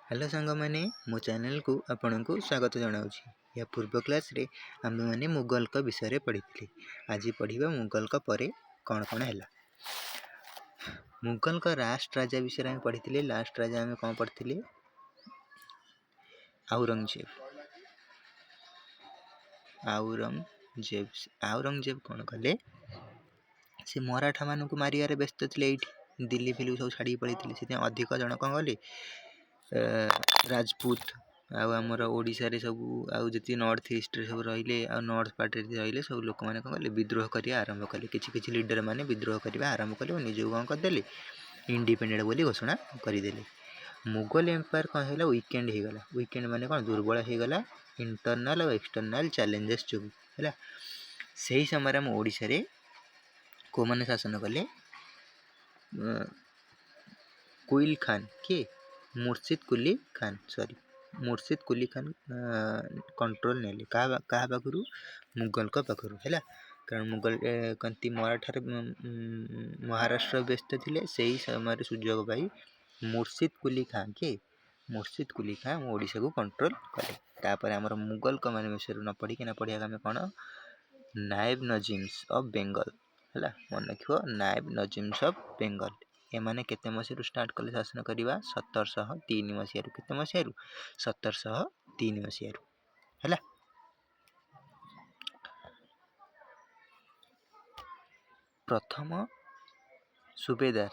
Hello सांग मैंने मो चैनल को आपण को स्वागत जनाऊँगी। या पूर्व क्लास रे आम मैंने मुगल का विषय पढ़ी थी। आज पढ़ा मुगल का परे कौन कौन है। मुगल का लास्ट राजा विषय में पढ़ी थी। लास्ट राजा में कौन पढ़ी? औरंगजेब। औरंगजेब कौन कले? से मराठा मान को मारियार व्यस्त थे। दिल्ली फिल्म सब छाड़ी पड़ी से अधिक जन कौन कले राजपूत आमर ओडिशा रे सब आती नॉर्थ ईस्ट रे सब रहिले नॉर्थ पार्ट रहिले सब लोक मैंने कौन कले विद्रोह करने आरंभ कले। किसी लीडर मैंने विद्रोह करने आरंभ कले निज कौन करदे इंडिपेंडेंट बोली घोषणा करदे। मुगल एम्पायर कौन है वीकेंड हो गला। वीकेंड माने कौन दुर्बल हो गला इंटरनल और एक्सटर्नल चैलेंजेस जो है। से ही समय आम ओडिशा रे को मैंने शासन कले कुइल खान के मुर्शिद कुली खान मुर्शिद कुली खान कंट्रोल ने क्या पाखु मुगल का पाखु है। कारण मुगल कंती मराठा महाराष्ट्र व्यस्त थे से ही समय सुजोग पाई मुर्शिद कुली खान ओडिशा को कंट्रोल कले। तापर आमर मुगल का मान विषय न पढ़ी ना पढ़िया आम कौन नायब नजीम्स ऑफ बेंगल है। मन रखो नायब नजीम्स ऑफ बेंगल एमाने केते मसीह स्टार्ट कले शासन करवा 1703 मसीह केते मसीह 1703 मसीह है। प्रथम सुबेदार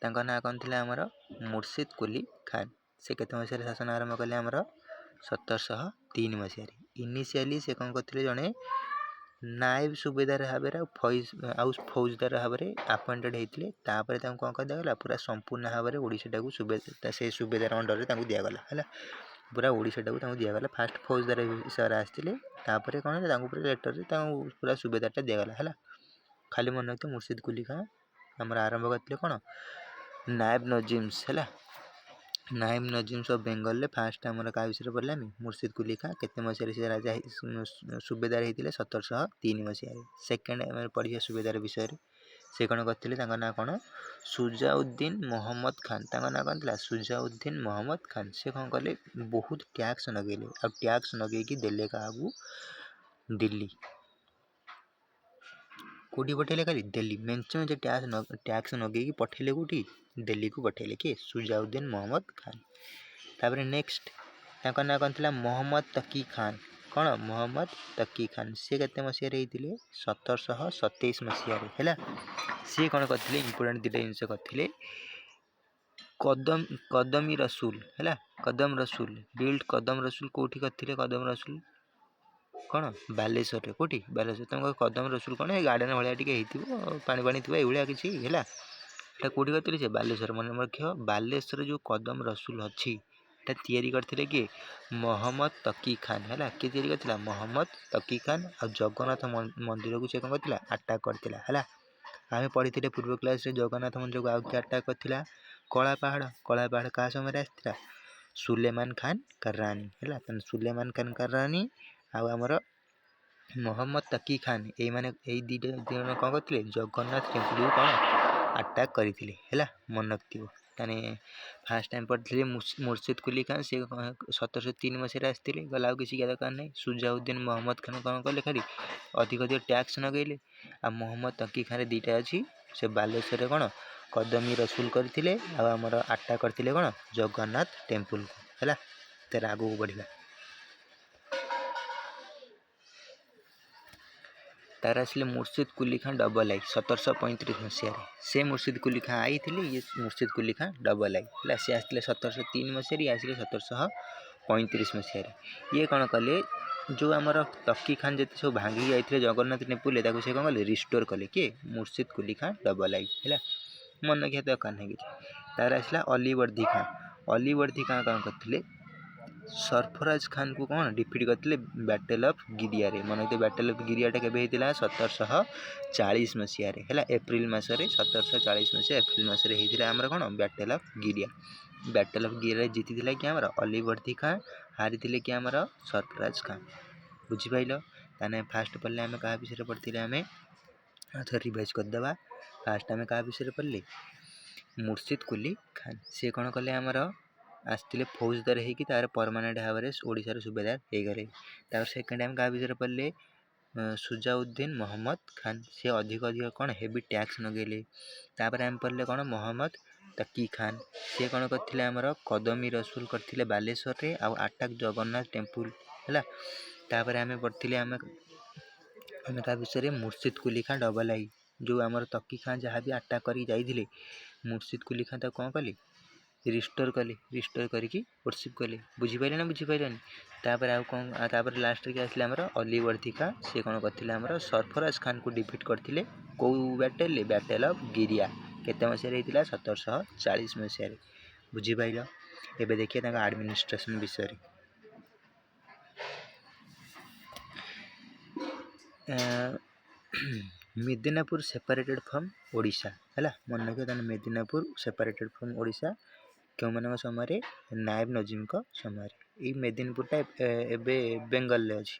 तांका ना कौन थे आमर मुर्शिद कुली खान से केते मसीह शासन आरंभ कले आमर 1703 मसीह। इनिशियली से कौन करते जड़े नायब सुबेदार भाव फौजदार भाव में अपॉइंटेड होते कौन कर दिगला पूरा संपूर्ण भाव में ओडिशा को से सुबेदार अंडर में दिगला है। पूरा ओडिशा को दिगला फास्ट फौजदार हिसाब से आसते कौन पूरा लेटर पूरा सुबेदार दिगला है। खाली मन रखते मुर्शिद कुली खान आम आरंभ करते कौन नायब नजीम्स है। नायब नजीम्स ऑफ बेंगल फास्ट आमर क्या विषय पढ़ला मुर्शिद कुली खान केते मसीह से राजा सुबेदार होते 1703 मसीह। सेकेंड आम पढ़िया सुबेदार विषय से कौन करते ना कौन सुजाउद्दीन मोहम्मद खान ना कौन था सुजाउद्दीन मोहम्मद खान से कौन कले बहुत टैक्स नगेले आ टैक्स नगेकी देले क्या दिल्ली कौटी पठेले खाली दिल्ली मेंशन जो टैक्स नगेकी पठेले कौटी दिल्ली को पठेले किए सुजाउद्दीन मोहम्मद खान। तापर नेक्स्ट ना कौन था मोहम्मद तकी खान कौन मोहम्मद तकी खान सी केते मसीह 1727 मसीह है। सी कौन करते इंपोर्टेंट दुटा जिनस करते कदमी रसूल है। कदम रसूल बिल्ड कदम रसूल कौटी करते कदम रसूल कौन बालेश्वर रे कौटी बालेश्वर तुम कदम रसूल कौन गार्डन भाया पानी पानी थी ये किसी है कौटी करते बालेश्वर मन रख बालेश्वर जो कदम रसूल अच्छी तैयारी करते किए मोहम्मद तकी खान है। किए तैयारी करता मोहम्मद तकी खान और जगन्नाथ मंदिर को कौन करता अटैक करता है। आम पढ़ी थे पूर्व क्लास रे जगन्नाथ मंदिर को आउ किए अटैक करता कला पहाड़ क्या समय आसता सुलेमान खान कर्रानी है। सुलेमान खान कर्रानी आमर मोहम्मद तकी खान ये माने दुटा जन कौन करते जगन्नाथ टेम्पल को कौन अटैक करते है। मन रखिए ताने फास्ट टाइम पढ़ी मुर्शिद कुली खान से 1703 मसीह आसते गला किसी क्या दरकार नहीं। सुजाउद्दीन मोहम्मद खान कौन कले खाली अधिक टैक्स नगेले आ मोहम्मद तकी खान दुटा अच्छी से बालेश्वर कौन कदमी रसूल करते आमर अटैक करते कौन जगन्नाथ टेम्पल को है। तेरा आगू बढ़ला तार आसले मुर्शिद कुली खान डबल आई 1735 मसीह से मुर्शिद कुली खान आई थी। ये मुर्शिद कुली खान डबल आई है सी आसते 1703 मसीह आसले 1735 मसीह। ये कौन कले जो आमर तकी खान जिते सब भांगी जाते जगन्नाथ टेम्पल से कौन कले रिस्टोर कले किए मुर्शिद कुली खान डबल आई है। मन रखिए दरकार नहीं कि तार आसला अलीवर्दी खान कौन करते सरफराज खान को कौन डिफिट करते बैटल ऑफ गिरिया मन बैटल ऑफ गिरिया के 1740 मसीह है। एप्रिल मसरे 1740 मसीह एप्रिल मसरे होता आमर कौन बैटल ऑफ गिरिया जीति कि आमर अलीवर्दी खान हारी कि आमर सरफराज खान बुझीपाल। ताने फास्ट पढ़ले आम क्या विषय पढ़ते आम रिवाइज करदे। फास्ट आम क्या विषय पढ़ले मुर्शिद कुली खान से कौन कले आमर आसते फौजदार होगी तार परमानेंट भाव में ओडार सूबेदार हो गले। सेकेंड टाइम क्या विषय पढ़ले सुजाउद्दीन मोहम्मद खान से अधिक अधिक कौन हेवी टैक्स नगेले। तापर आम पढ़ले कौन मोहम्मद तकी खान सी कौन करते आमर कदमी रसूल करते बालेश्वर रे आउ अटैक जगन्नाथ टेम्पल है। तापर आम पढ़ते आम क्या विषय मुर्शिद कुली खां डबल आई जो आमर तकी खां जहाँ भी अटैक कर जाइए मुर्शिद कुली खां तो कौन कले रिस्टोर करके वर्शिप कले। बुझीपारे ना बुझीपारे तापर आउ कौन तापर लास्ट के आसले आमर अली वर्दी खां सी कौन करते आमर सरफराज खान को डिफिट करते कौ बैटेल बैटेल ऑफ गिरिया केते मसीह 1740 मसीह। बुझीपार एबे देखिए एडमिनिस्ट्रेशन विषय मेदिनापुर सेपरेटेड फ्रॉम ओडिशा है। मन रखिए मेदिनापुर सेपरेटेड फ्रॉम ओडिशा क्यों मान समय नायब नजीम का समय ये मेदिनीपुरटा एबे बेंगल अच्छी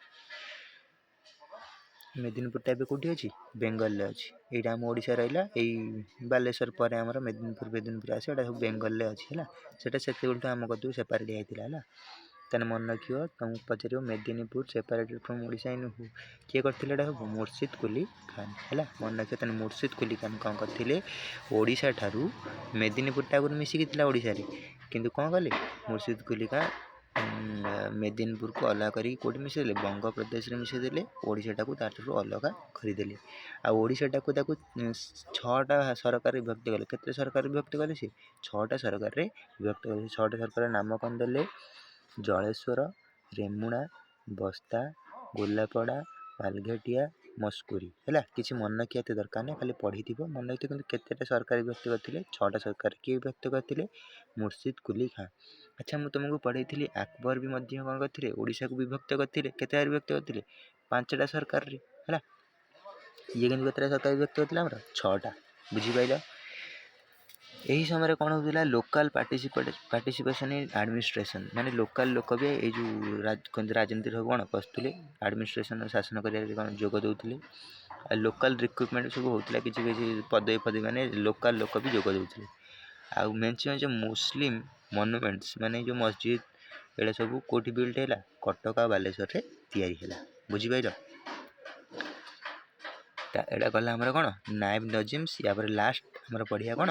मेदिनीपुरटा एबे कौटी अच्छी बेंगल अच्छी यहाँ आम ओडिशा रहा यही बालेश्वर पर आमर मेदिनीपुर आसे सब बेंगल अच्छी है से आम कदू सेपरेट होता है। तेना मन रखियो तुमको पचार Medinipur separated from Odisha in हु किए करते मुर्शिद कुली खान है। मन रखिए तेना मुर्शिद कुली खान कौन करते ओडिशा ठारू मेदिनीपुरटा आगुरी मिसिकी ओडिशा रे किंतु कौन कले मुर्शिद कुली खान मेदिनीपुर को अलग करी कोटी मिसेदे बंग प्रदेश में मिसेदे ओडिशाटा को ताठू अलग करदे आशाटा को 6टा सरकार विभक्त कले केते सरकार विभक्त कले सी 6टा सरकार विभक्त कले 6टा सरकार नाम कौन देले जलेश्वर रेमुणा बस्ता गोलापड़ा पालघाटिया मस्कुरी है किसी मन रखिए एत दरकार नहीं खाली पढ़ी थी मन रखिए कि केतेटा सरकार विभक्त करते 6टा सरकार किए विभक्त करते मुर्शिद कुली खां। अच्छा मुझे तुमको पढ़ी थी अकबर भी कौन करते ओडिशा को विभक्त करते केते विभक्त करते 5टा सरकार है ये कि केतेटा सरकार विभक्त करते 6टा। बुझीपार यही समय कौन होता लोकल पार्टिसिपेशन इन एडमिनिस्ट्रेशन माने लोकल लोक भी ये जो राजनीति सब कौन पशुले एडमिनिस्ट्रेशन शासन कौन जोग दौले लोकल रिक्रुटमेंट सब होता किसी पदवी पदवी माने लोकल लोक भी जोग दौले आउ मेंचे मुस्लिम मनुमेंट्स माने जो मस्जिद ये सब कौटी बिल्ट है कटक आ बालेश्वर रे तैयारी है। बुझीपार एटा गला आमर कौन नायब नजीम्स या लास्ट आमर पढ़िया कौन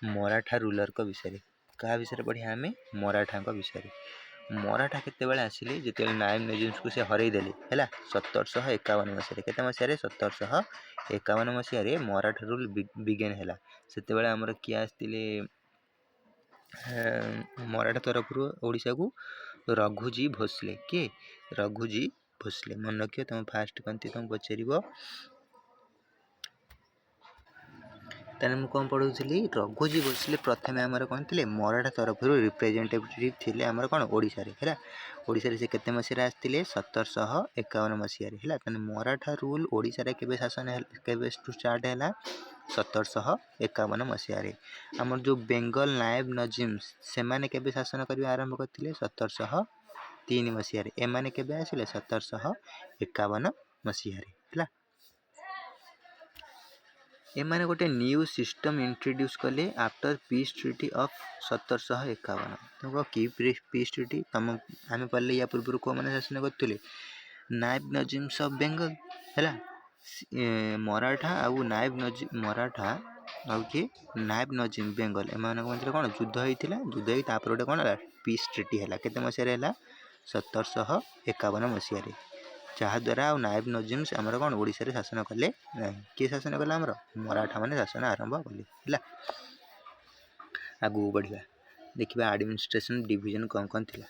मराठा रूलर का विषय क्या विषय पढ़िया आम मराठा विषय मराठा केत आसिले जो नायब नजीम्स को से हरईदेले है 1751 मसीह के मसीह 1751 मसीह मराठा रूल बिगेन है से आमर किए आसते मराठा तरफ ओडिशा को रघुजी भोसले किए रघुजी भोसले मन रखिए तुम फास्ट कौन तुम पचार तेना मुझे कौन पढ़ुली रघुजी भोसले प्रथम आमर कौन थे मराठा तरफ रिप्रेजेंटेटिव थे आमर कौन ओडिशा रे है ओडिशा रे से केते मसीह आसते 1751 मसीह है मराठा रूल ओडिशा रे केबे शासन केबे स्टार्ट है 1751 मसीह आमर जो बेंगल नायब नजीम्स से माने केबे शासन करने आरंभ करते 1703 मसीह एमाने केबे आसिले 1751 मसीह है। एमाने गोटे न्यू सिस्टम इंट्रोड्यूस कले आफ्टर पीस ट्रिटी ऑफ 1751 तुमको की पीस ट्रिटी तुम आम पढ़ले या पूर्व कौ मैंने शासन करते नायब नजीम्स ऑफ बेंगल है मराठा आउ नायब नजीम मराठा आउ किए नायब नजीम बेंगल एम मध्य कौन युद्ध होता युद्ध हो गोटे कौन पीस ट्रिटी है केते मसीह 1751 मसीह जहाद्वारा नायब नजीम्स आमर कौन ओडिशा रे शासन कले ना किए शासन कले आमर मराठा माने शासन आरंभ कले है। आगू बढ़िया देखा एडमिनिस्ट्रेशन डिवीजन कौन कौन थी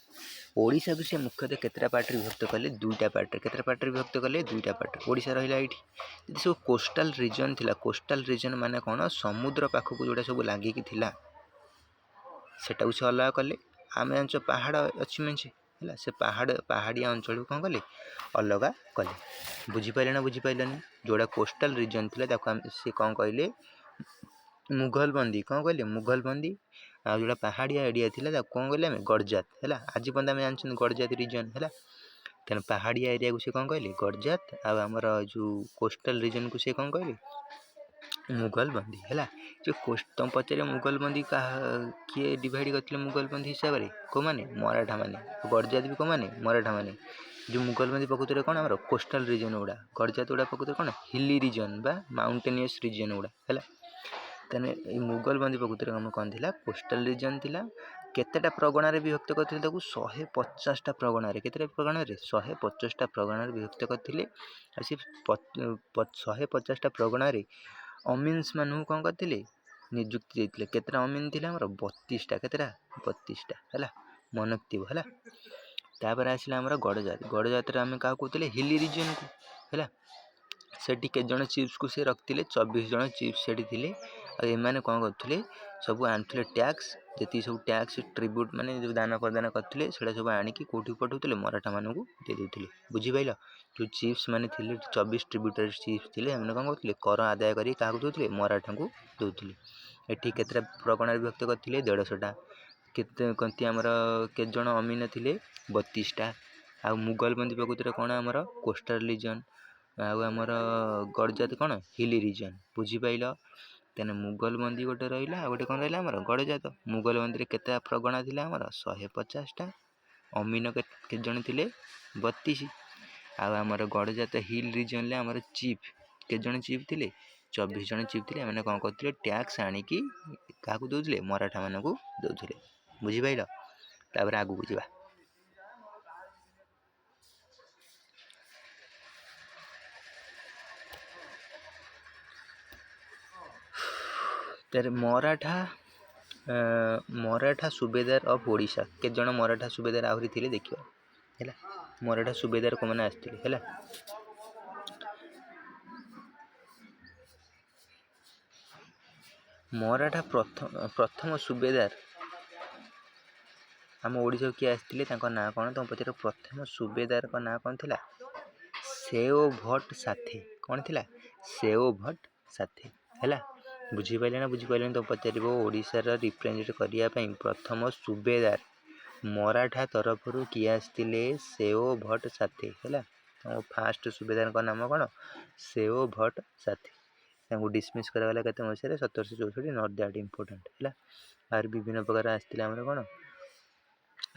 ओडिशा को से मुख्यतः केतटा पार्ट विभक्त कले 2टा पार्ट केतटा पार्ट विभक्त कले 2टा पार्ट ओडिशा रहा ये सब कोस्टाल रीजन थिला कोस्टाल रीजन माने कौन समुद्र पाखक जोटा सब लगिकी थिला सेटा से अलग कले आम जान पहाड़ अच्छी मेचे है से पहाड़िया अंचल कौन कले अलग कले। बुझीपारे ना बुझीपारानी जोड़ा कोस्टाल रीजन थी सी कौन कहले मुघल बंदी कौन कहले मुघल बंदी आ जोड़ा पहाड़िया एरिया थी कौन कहले गड़जात है आज पर्यटन आम जानते गड़जात रीजन है तेना पहाड़िया एरिया को सी कौन कहले गड़जात आमर जो कोस्टाल रीजन को सी कौन कहले मुगलबंदी है जो तुम पचारे मुगलबंदी किए डिवाइड करते मुगलबंदी हिसाब से कौ मैंने मराठा मैंने गड़जात भी कौ मैंने मराठा मैंने जो मुगलबंदी प्रकृत कौन आम कोस्टाल रिजन गुड़ा गड़जात गुड़ा प्रकृत कौन हिली रिजन बा माउंटेनियस रिजन गुड़ा है तेने मुगलबंदी प्रकृत आम कौन थी कोस्टाल रिजन थी केतेटा प्रगणार विभक्त करते 150टा प्रगणार केतेटा प्रगणार 150टा प्रगणार विभक्त करते 150टा प्रगणार अमीन्स मानू कौन करते निजुक्ति देते केतेटा अमीन थी 32टा केतेटा 32टा है मन थी है तापर आसला आमर गड़जात आम क्या कहते हिली रिजन को है सेठी के जन चिप्स को सी रखते 24 जन चिप्स से थे एमाने कौन करते सब आनुले टैक्स जी सब टैक्स ट्रिब्यूट माने जो दान प्रदान करते सब आणिकी कौटी पठाऊे मराठा मानू दे देते बुझीपाल जो चिप्स माने थे 24 ट्रिब्यूटरी चिप्स थे कौन करते कर आदाय कर दूसरे मराठा को दूसरे एटी के प्रगणार विभक्त करते 150टा केते आमर के जन अमीन थे 32टा आ मुगलबंदी प्रकृति कौन आमर कोस्टाल रिजन आमर गड़जात कौन हिली रिजन बुझीपाल तेना मुगलबंदी गोटे रहा गोटे कौन रहा आमर गड़जात मुगलबंदी केते प्रगणा थी आमर 150टा अमीन के जन थे 32 आमर गड़जात हिल रिजन आमर चीफ के जन चीफ थे 24 जन चीफ थे मैंने कौन करते टैक्स आणिकी क्या दौले मराठा मान दौले बुझीपाल तापर आगू को जावा मराठा मराठा सुबेदार ऑफ ओडिशा के जन मराठा सुबेदार आहरी थे देखिए है मराठा सुबेदार को मैंने आसते है मराठा प्रथम सुबेदार आम ओडिशा किए आसते ना कौन तुम पचार प्रथम सुबेदार का ना कौन थी सेओ भट्ट साथे कौन थी सेओ भट्ट साथे है बुझीपारे ना बुझीपारे तो पचार ओडिशार रिप्रेजेंट करने प्रथम सुबेदार मराठा तरफ किए आसते सेओ भट्ट साथे है फास्ट सुबेदार का नाम कौन सेओ भट्ट साथे डिसमिस कराला के मसीह 1764 नॉट दैट इम्पोर्टेंट है आर विभिन्न प्रकार आसते आम कौन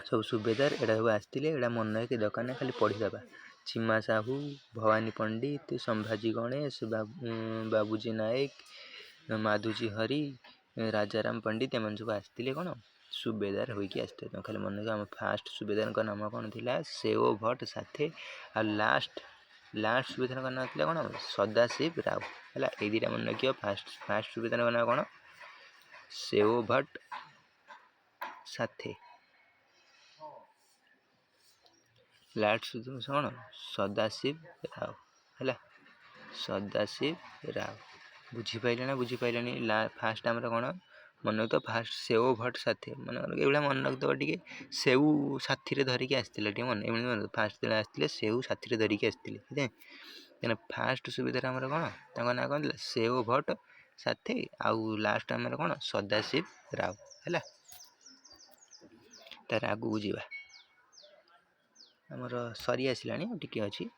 सब सुबेदार एटा सब आसते एटा मन रखी दरकार ना खाली पढ़ीदे चिमा साहू भवानी पंडित संभाजी गणेश बाबूजी नायक माधुजी हरि राजाराम पंडित एम सब आसते कौन सुबेदार होगी आसते तो खाली मन आम फास्ट सुबेदार का नाम कौन थी सेओ भट्ट साथे आ लास्ट सुबेदार का नाम थी कौन सदाशिव राव है ये दुटा मन रखिए फास्ट सुबेदार का नाम कौन सेओ भट्ट साथे लास्ट कौन सदाशिव राव है सदाशिव राव बुझीपारे ना बुझीपारे फास्ट आम कौन मन रख तो फास्ट सेओ भट्ट साथी मन ये मन रखिदेव टे सेऊ साथी धरिकी आसते मन फास्ट आसते सेऊ साथी धरिकी आसते फास्ट सुविधा आम कौन ना कौन सेओ भट्ट साथी आउ लास्ट आम कौन सदाशिव राव है तार आगू जावा आमर सरी आसला टी अच्छी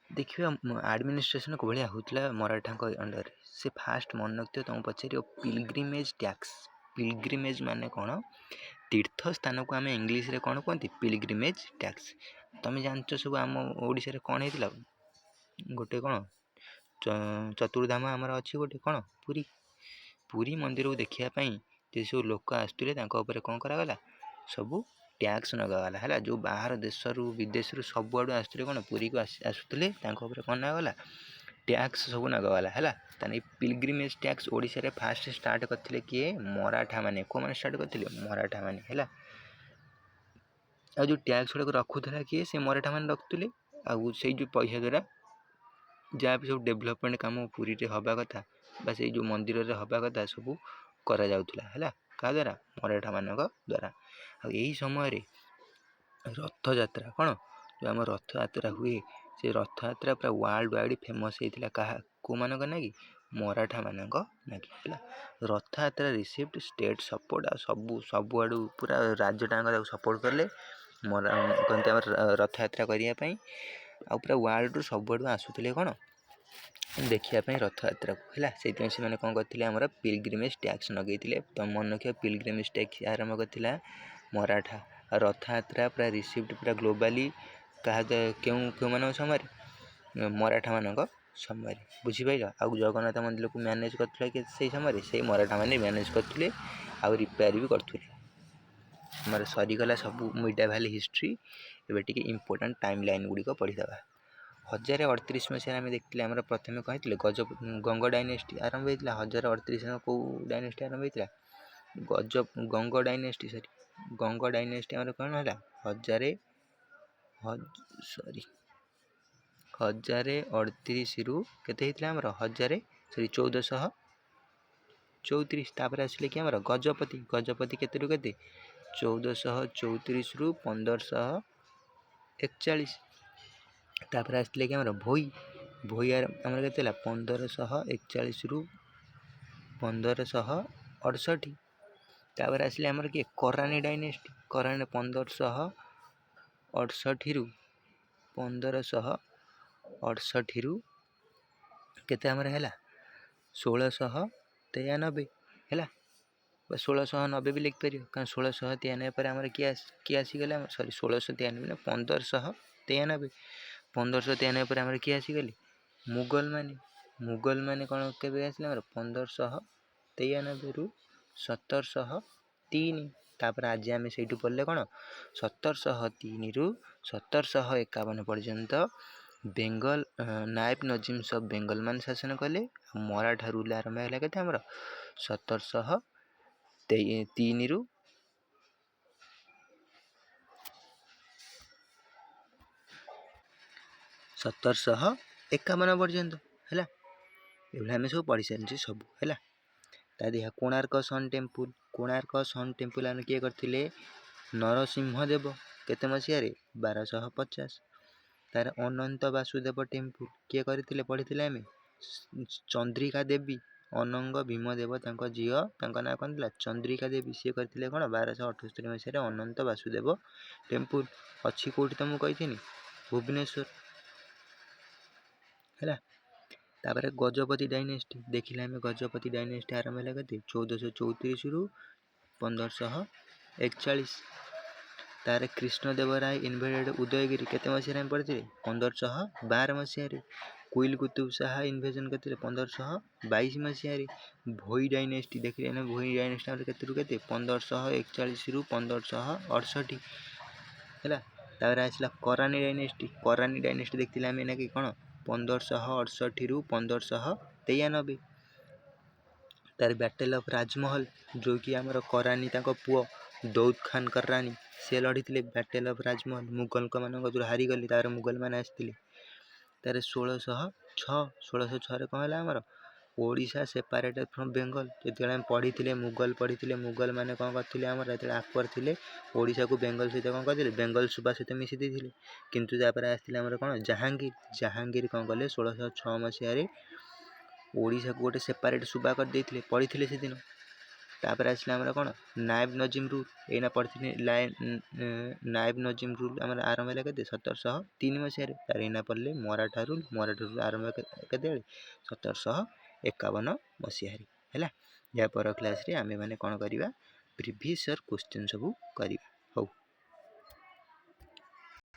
देखिए एडमिनिस्ट्रेशन को भाया होता मराठा अंडर से फास्ट मन रखिए तुम पचार पिलग्रिमेज टैक्स पिलग्रिमेज माने कौन तीर्थ स्थान को आम इंग्लीश रे कौन कहते पिलग्रिमेज टैक्स तुम जानच सब आम ओडिशा कौन होता गोटे कौन चतुर्धाम आमर अच्छी गोटे कौन पुरी पुरी मंदिर को देखापी जे सब लोक आसुले कौन करागला सब टैक्स नगाला है जो बाहर देश विदेश सब आड़ आसुले कौन पुरी को आसुले कौन नगला टैक्स सब नगाला है पिलग्रिमेज टैक्स ओडिशा रे फास्ट स्टार्ट करते किए मराठा माने को माने स्टार्ट करते मराठा माने है जो टैक्स गुड़ा रखुला किए से मराठा माने रखुले से जो पैसा द्वारा जहाँ भी सब डेभलपमेंट काम पुरी रे हवा कथा बस जो मंदिर रे हवा कथा सब करा जाउथला है क्या द्वारा मराठा मान द्वारा यही समय रथ यात्रा कौन जो आम रथ यात्रा हुए से रथ यात्रा पूरा वर्ल्ड वाइड फेमस होता क्या को मान ना कि मराठा मान ना कि रथ यात्रा रिसीव्ड स्टेट सपोर्ट सब आड़ पूरा राज्य टाँग सपोर्ट कले कहते रथ यात्रा करने पूरा वर्ल्ड सब आड़ आसुले कौन देखिया रथयात्रा को है से मैंने कौन करते आमर पिलग्रिमेज टैक्स लगे तो मन रखिए पिलग्रिमेज टैक्स आरंभ करता मराठा रथयात्रा पूरा रिसीव्ड पूरा ग्लोबाली क्या क्यों मान समय मराठा मान समय बुझीपार आ जगन्नाथ मंदिर को मैनेज करते समय से मराठा मैंने मैनेज करते रिपेयर भी करते आमर सरीगला सब मिडा भैली हिस्ट्री एवं टी इम्पोर्टाट टाइम लाइन गुड़िक पढ़ीदे 1038 मसीह आम देखते आम प्रथम कहते गज गंग डायनेस्टी आरंभ होता 1038 कौ डायनेस्टी आरंभ होता गज गंग डायनेस्टी सरी गंग डायनेस्टी आम कौन है 1038 रु केते आमर 1434 तापर आसिले कि आमर गजपति गजपति केते रु केते 1434 रु 1541 तापर आसते कि आमर भोई भोई आमर के 1541 रु 1568 तापर आसले आमर किए करानी डायनेस्टी करानी 1568 रु 1568 रु केते आमर है 1693 है 1690 भी लिखिपर कारण 1693 पर आमर किए आसीगले सॉरी 1693 ना 1593 1593 पर आमर किए आसीगले मुगल माने कौन केबे आसले आमर 1593 रु 1703 तापर आज आम से पढ़ले कौन 1703 रु 1751 पर्यंत बेंगल नायब नजीम सब बेंगल मान शासन कले मराठा रूल आरंभ है के 1703 रु 1751 पर्यंत है ये सब पढ़ी सारी सब है देखा कोणार्क सन टेम्पल आम किए करते नरसिंहदेव केते मसीह 1250 तार अनंत वासुदेव टेम्पल किए करते पढ़ी आम चंद्रिका देवी अनंग भीमदेव झील ना कौन चंद्रिका देवी सी करते कौन 1278 मसीह अनंत वासुदेव टेम्पल अच्छी कौटी तो मुझे भुवनेश्वर है तापर गजपति डायनेस्टी देखिले आम गजपति डायनेस्टी आरंभ है के 1434 रु 1541 तार कृष्णदेवराय इनवेडेड उदयगिरी केते मसीह पढ़ते 1512 मसीह कुइल कुतुब शाह इनवेजन करते 1522 मसीह भोई डायनेस्टी देखिए भोई डायनेस्टी के 1541 रु 1568 है आसला करानी डायनेस्टी देखते आम ना कि कौन 1568 रु 1593 तार बैटल ऑफ राजमहल जो कि आमर करानी पुओ दौद खान करानी से लड़ी बैटल ऑफ राजमहल मुगल मान जो हारीगले तार मुगल मैंने आसते तार 1606 कौन है आमर ओडिशा सेपरेटेड फ्रॉम बेंगल जो पढ़ी मुगल मैंने कौन करते आमर आकबर थे ओडिशा को बेंगल सहित कौन करते बेंगल सूबा सहित मिसी देते किंतु आसते आमर कौन जहांगीर कौन कले 1606 मसीह ओडिशा को गोटे सेपरेट सूबा कर देते पढ़ी से दिन तापर आसला आमर कौन नायब नजीम रूल एना पढ़ी नायब नजीम रूल आम आरंभ है के 1703 मसीह तार एना पढ़ले मराठा रूल आरंभ के 1751 मसीह है यापर क्लास आम मैंने कौन करवा प्रीवियस ईयर क्वेश्चन सब करवा।